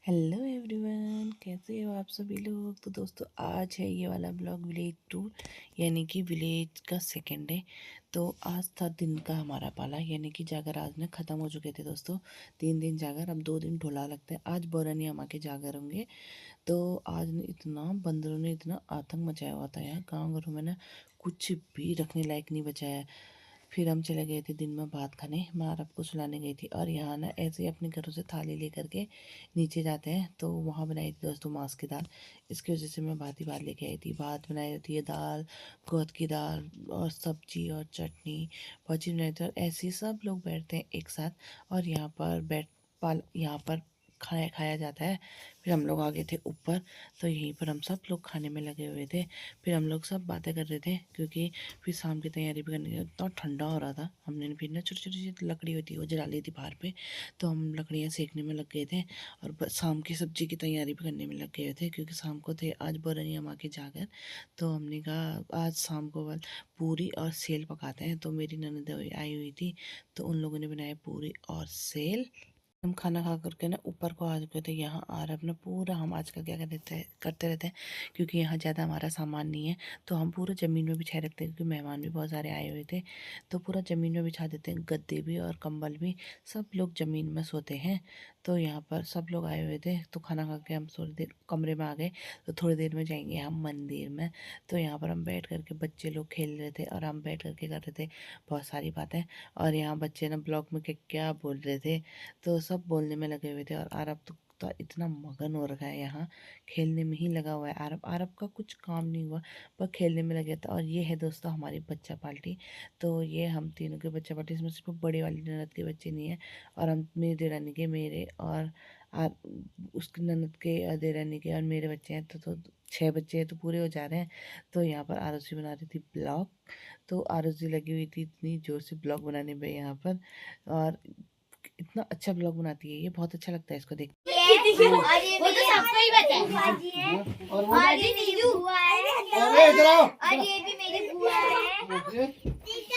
Hello everyone, कैसे हो आप सभी लोग। तो दोस्तों आज है ये वाला ब्लॉग विलेज टूर, यानी कि विलेज का सेकंड डे। तो आज था दिन का हमारा पाला, यानी कि जागर आज ने ख़त्म हो चुके थे दोस्तों। 3 दिन जागर, अब 2 दिन ढोला लगता है। आज बोरनिया माँ के जागर होंगे। तो आज ने इतना बंदरों ने इतना आतंक मचाया हुआ था यहाँ गाँव घरों में ना, कुछ भी रखने लायक नहीं बचा है। फिर हम चले गए थे दिन में भात खाने, मैं आरब को सुलाने गई थी। और यहाँ ना ऐसे ही अपने घरों से थाली लेकर के नीचे जाते हैं, तो वहाँ बनाई थी दोस्तों मांस की दाल। इसकी वजह से मैं भात ही भात लेके आई थी। भात बनाई थी, दाल, गोद की दाल और सब्जी और चटनी, भजी बनाई थी। और ऐसे ही सब लोग बैठते हैं एक साथ और यहाँ पर यहाँ पर खाया खाया जाता है। फिर हम लोग आ गए थे ऊपर, तो यहीं पर हम सब लोग खाने में लगे हुए थे। फिर हम लोग सब बातें कर रहे थे, क्योंकि फिर शाम की तैयारी भी करनी थी। इतना ठंडा हो रहा था, हमने फिर ना छोटी छोटी सी लकड़ी होती है वो जला ली थी बाहर पे। तो हम लकड़ियाँ सेकने में लग गए थे और शाम की सब्जी की तैयारी भी करने में लग गए थे, क्योंकि शाम को थे आज बरनिया माँ के जाकर। तो हमने कहा आज शाम को बल पूरी और सेल पकाते हैं। तो मेरी ननद आई हुई थी, तो उन लोगों ने बनाया पूरी और सेल। हम खाना खा करके ना ऊपर को आ चुके थे। यहाँ आ रहा अपना पूरा हम आजकल क्या करते रहते हैं, क्योंकि यहाँ ज़्यादा हमारा सामान नहीं है, तो हम पूरा ज़मीन में बिछाए रखते हैं, क्योंकि मेहमान भी बहुत सारे आए हुए थे। तो पूरा ज़मीन में बिछा देते हैं, गद्दे भी और कंबल भी, सब लोग ज़मीन में सोते हैं। तो यहाँ पर सब लोग आए हुए थे, तो खाना खा के हम थोड़ी देर कमरे में आ गए। तो थोड़ी देर में जाएंगे हम मंदिर में। तो यहाँ पर हम बैठ करके, बच्चे लोग खेल रहे थे और हम बैठ करके कर रहे थे बहुत सारी बातें। और यहाँ बच्चे ना ब्लॉग में क्या क्या बोल रहे थे, तो सब बोलने में लगे हुए थे। और आरब तो इतना मगन हो रखा है यहाँ, खेलने में ही लगा हुआ है। आरब आरब का कुछ काम नहीं हुआ, पर खेलने में लगे था। और ये है दोस्तों हमारी बच्चा पार्टी। तो ये हम तीनों के बच्चा पार्टी, इसमें सिर्फ बड़े वाली ननद के बच्चे नहीं है। और हम मेरी देरानी के, मेरे और आ, उसकी ननद के, देरानी के और मेरे बच्चे हैं। तो 6 बच्चे हैं, तो पूरे हो जा रहे हैं। तो यहाँ पर आरुषि बना रही थी ब्लॉग। तो आरुषि लगी हुई थी इतनी ज़ोर से ब्लॉग बनाने में यहाँ पर। और इतना अच्छा ब्लॉग बनाती है ये, बहुत अच्छा लगता है इसको देख। वो तो सबको ही पता है। और ये मेरी बुआ है, और ये भी मेरी बुआ है,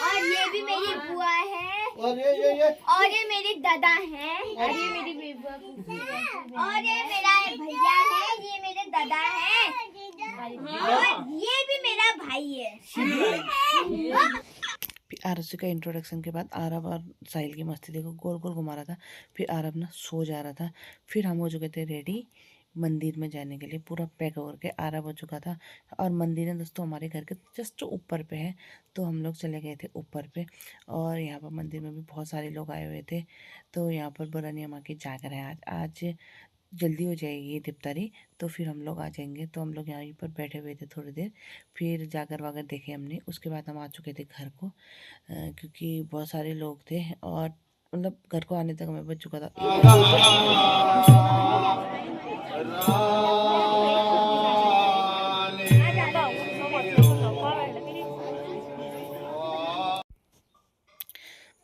और ये भी मेरी बुआ है, और ये मेरी दादा है, और ये मेरी बुआ, और ये मेरा भैया है, ये मेरे दादा है, और ये भी मेरा भाई है। फिर आरब का इंट्रोडक्शन के बाद आरब और साहिल की मस्ती देखो, गोल गोल घुमा रहा था। फिर आरब ना सो जा रहा था। फिर हम हो चुके थे रेडी मंदिर में जाने के लिए, पूरा पैक होकर के आरब हो चुका था। और मंदिर है दोस्तों हमारे घर के जस्ट ऊपर पे है। तो हम लोग चले गए थे ऊपर पे। और यहाँ पर मंदिर में भी बहुत सारे लोग आए हुए थे। तो यहाँ पर बुरानिया माँ की जागर है आज। आज जल्दी हो जाएगी ये दीपतारी, तो फिर हम लोग आ जाएंगे। तो हम लोग यहाँ पर बैठे हुए थे थोड़ी देर, फिर जाकर वागर देखे हमने। उसके बाद हम आ चुके थे घर को, क्योंकि बहुत सारे लोग थे। और मतलब घर को आने तक हमें बज चुका था।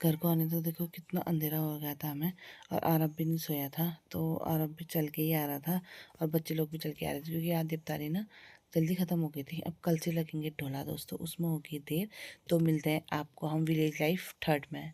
घर को आने तक देखो कितना अंधेरा हो गया था हमें। और आरब भी नहीं सोया था, तो आरब भी चल के ही आ रहा था। और बच्चे लोग भी चल के आ रहे थे, क्योंकि आज इफ्तारी ना जल्दी ख़त्म हो गई थी। अब कल से लगेंगे ढोला दोस्तों, उसमें होगी देर। तो मिलते हैं आपको हम विलेज लाइफ 3rd में।